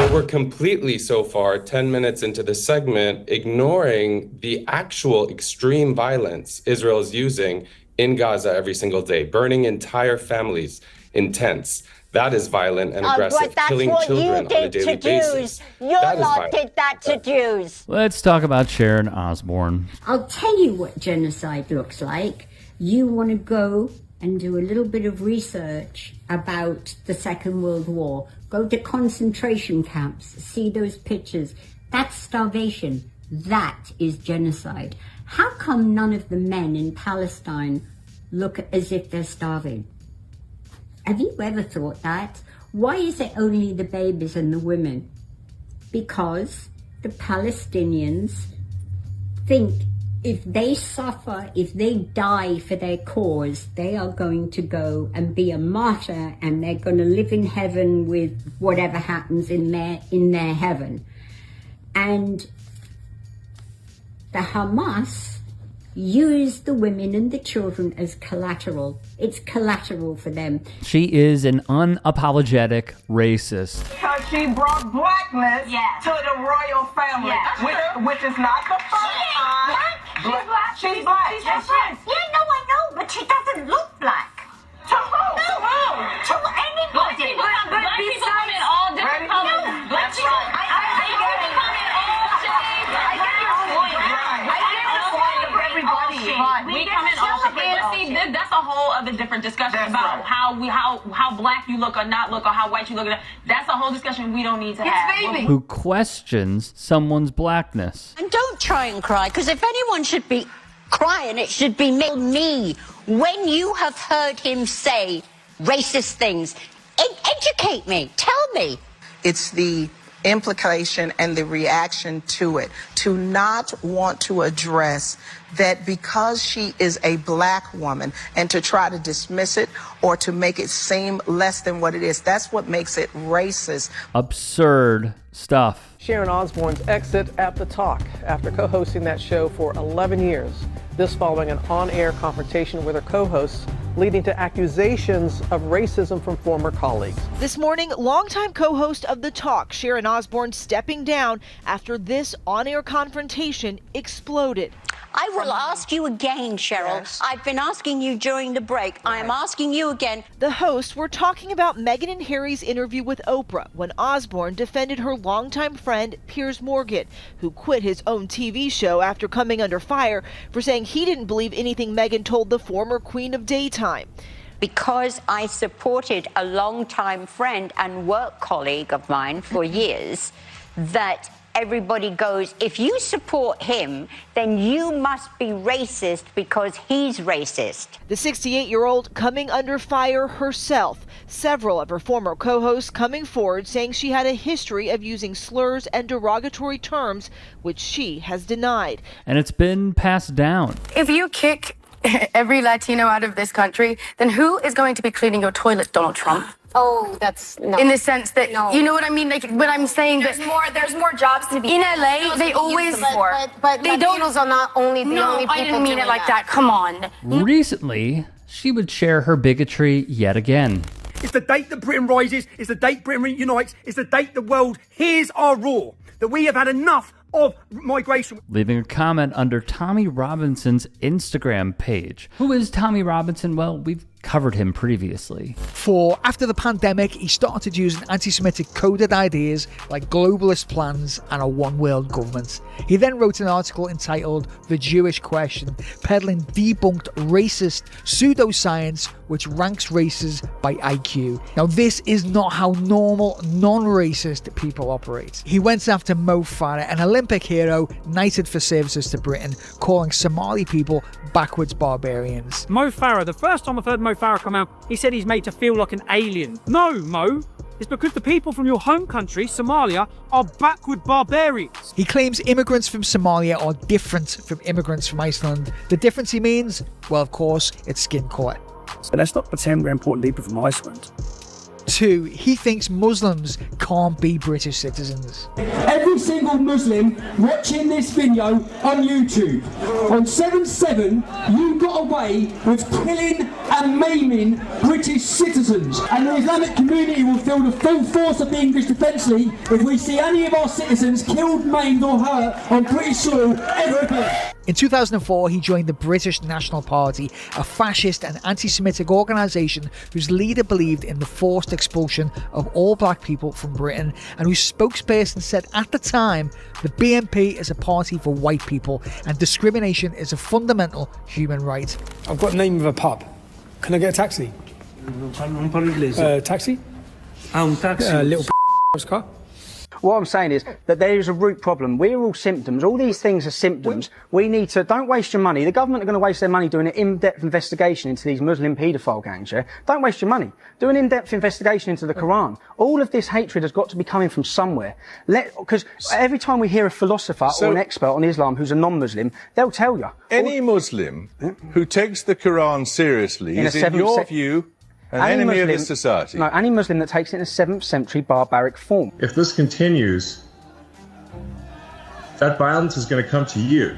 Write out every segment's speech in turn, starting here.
But we're completely, so far, 10 minutes into the segment, ignoring the actual extreme violence Israel is using in Gaza every single day, burning entire families in tents. That is violent and aggressive, killing children on a daily basis. Your lot did that to Jews. Let's talk about Sharon Osbourne. I'll tell you what genocide looks like. You want to go and do a little bit of research about the Second World War. Go to concentration camps, see those pictures. That's starvation. That is genocide. How come none of the men in Palestine look as if they're starving? Have you ever thought that? Why is it only the babies and the women? Because the Palestinians think if they suffer, if they die for their cause, they are going to go and be a martyr, and they're going to live in heaven with whatever happens in their heaven. And the Hamas use the women and the children as collateral. It's collateral for them. She is an unapologetic racist. Because she brought blackness to the royal family, which is not the first time. She's black. That's right. Yeah, no, I know, but she doesn't look black. To who? To anybody. Black people come in all different colors. Black people come in all shades. I get your point. We come in all shades. That's a whole other different discussion about how black you look or not look, or how white you look. That's a whole discussion we don't need to have. Who questions someone's blackness. And don't try and cry, because if anyone should be crying, it should be me. When you have heard him say racist things, educate me. Tell me. It's the implication and the reaction to it, to not want to address that because she is a black woman, and to try to dismiss it or to make it seem less than what it is. That's what makes it racist. Absurd stuff. Sharon Osbourne's exit at The Talk after co-hosting that show for 11 years. This following an on-air confrontation with her co-hosts, leading to accusations of racism from former colleagues. This morning, longtime co-host of The Talk, Sharon Osbourne, stepping down after this on-air confrontation exploded. I will ask you again, Cheryl. Yes. I've been asking you during the break. I am asking you again. The hosts were talking about Meghan and Harry's interview with Oprah when Osbourne defended her longtime friend, Piers Morgan, who quit his own TV show after coming under fire for saying he didn't believe anything Meghan told the former Queen of Daytime. Because I supported a longtime friend and work colleague of mine for years, that everybody goes, if you support him, then you must be racist because he's racist. The 68-year-old coming under fire herself. Several of her former co-hosts coming forward saying she had a history of using slurs and derogatory terms, which she has denied. And it's been passed down. If you kick every Latino out of this country, then who is going to be cleaning your toilet, Donald Trump? Oh, that's no. In the sense that, you know what I mean? Like, when I'm saying there's more jobs to be in LA, they always, but they Latinos are not only the only people. I didn't mean it like that. Come on. Recently, she would share her bigotry yet again. It's the date that Britain rises. It's the date Britain unites. It's the date the world hears our roar. That we have had enough of migration. Leaving a comment under Tommy Robinson's Instagram page. Who is Tommy Robinson? Well, we've covered him previously. For after the pandemic, he started using anti-Semitic coded ideas like globalist plans and a one-world government. He then wrote an article entitled The Jewish Question, peddling debunked racist pseudoscience which ranks races by IQ. Now, this is not how normal, non-racist people operate. He went after Mo Farah, an Olympic hero knighted for services to Britain, calling Somali people backwards barbarians. Mo Farah, the first time I've heard Mo Farah come out, he said he's made to feel like an alien. No, Mo. It's because the people from your home country, Somalia, are backward barbarians. He claims immigrants from Somalia are different from immigrants from Iceland. The difference he means? Well, of course, it's skin colour. So let's not pretend we're important people from Iceland. 2, he thinks Muslims can't be British citizens. Every single Muslim watching this video on YouTube, on 7/7, you got away with killing and maiming British citizens. And the Islamic community will feel the full force of the English Defence League if we see any of our citizens killed, maimed or hurt on British soil ever again. In 2004, he joined the British National Party, a fascist and anti-Semitic organisation whose leader believed in the forced expulsion of all black people from Britain, and whose spokesperson said at the time, the BNP is a party for white people and discrimination is a fundamental human right. I've got the name of a pub. Can I get a taxi? Taxi? Little car. What I'm saying is that there is a root problem. We're all symptoms. All these things are symptoms. We need to, don't waste your money. The government are going to waste their money doing an in-depth investigation into these Muslim paedophile gangs, yeah? Don't waste your money. Do an in-depth investigation into the Quran. All of this hatred has got to be coming from somewhere. Because every time we hear a philosopher or an expert on Islam who's a non-Muslim, they'll tell you. Any Muslim who takes the Quran seriously is, in your view, an enemy of this society. No, any Muslim that takes it in a 7th century barbaric form. If this continues, that violence is going to come to you.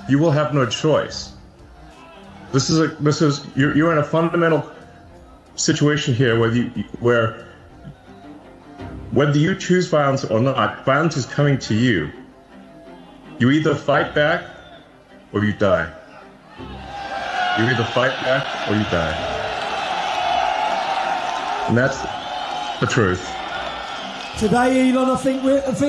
You will have no choice. You're in a fundamental situation here where whether you choose violence or not, violence is coming to you. You either fight back or you die. You either fight back or you die. And that's the truth. Today, Elon, I think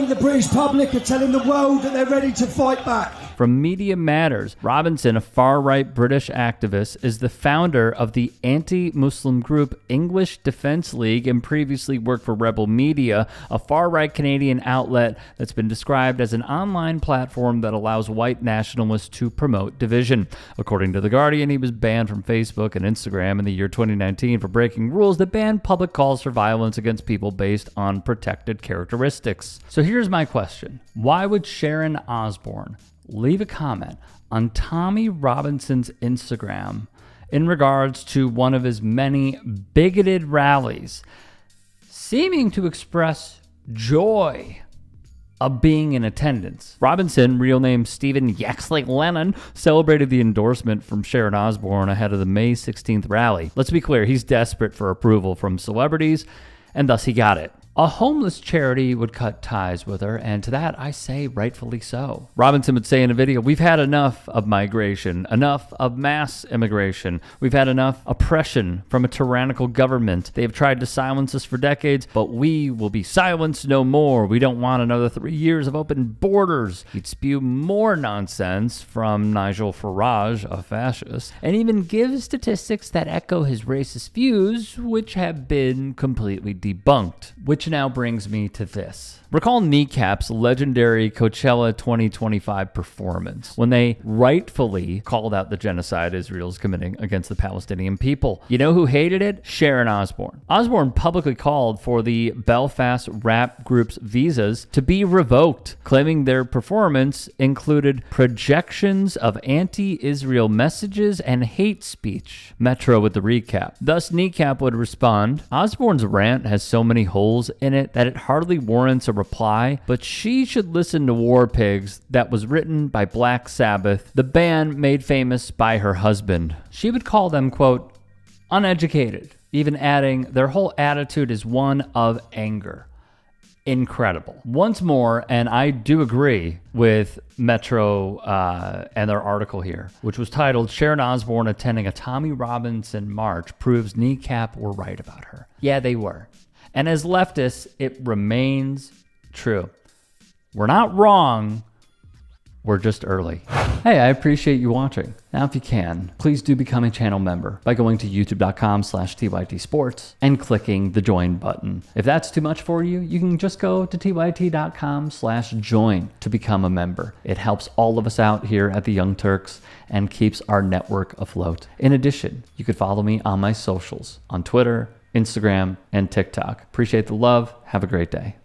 the British public are telling the world that they're ready to fight back. From Media Matters, Robinson, a far-right British activist, is the founder of the anti-Muslim group English Defence League and previously worked for Rebel Media, a far-right Canadian outlet that's been described as an online platform that allows white nationalists to promote division. According to The Guardian, he was banned from Facebook and Instagram in the year 2019 for breaking rules that banned public calls for violence against people based on protected characteristics. So here's my question. Why would Sharon Osbourne leave a comment on Tommy Robinson's Instagram in regards to one of his many bigoted rallies, seeming to express joy of being in attendance? Robinson, real name Stephen Yaxley Lennon, celebrated the endorsement from Sharon Osbourne ahead of the May 16th rally. Let's be clear, he's desperate for approval from celebrities, and thus he got it. A homeless charity would cut ties with her, and to that I say rightfully so. Robinson would say in a video, "We've had enough of migration, enough of mass immigration. We've had enough oppression from a tyrannical government. They have tried to silence us for decades, but we will be silenced no more. We don't want another 3 years of open borders." He'd spew more nonsense from Nigel Farage, a fascist, and even give statistics that echo his racist views, which have been completely debunked. Which now brings me to this. Recall Kneecap's legendary Coachella 2025 performance when they rightfully called out the genocide Israel's committing against the Palestinian people. You know who hated it? Sharon Osbourne. Osbourne publicly called for the Belfast rap group's visas to be revoked, claiming their performance included projections of anti-Israel messages and hate speech. Metro with the recap. Thus, Kneecap would respond, "Osbourne's rant has so many holes in it that it hardly warrants a reply, but she should listen to War Pigs that was written by Black Sabbath, the band made famous by her husband." She would call them, quote, uneducated, even adding their whole attitude is one of anger. Incredible. Once more, and I do agree with Metro and their article here, which was titled, "Sharon Osbourne attending a Tommy Robinson march proves Kneecap were right about her." Yeah, they were. And as leftists, it remains true. We're not wrong. We're just early. Hey, I appreciate you watching. Now, if you can, please do become a channel member by going to youtube.com/TYT Sports and clicking the join button. If that's too much for you, you can just go to tyt.com/join to become a member. It helps all of us out here at the Young Turks and keeps our network afloat. In addition, you could follow me on my socials on Twitter, Instagram, and TikTok. Appreciate the love. Have a great day.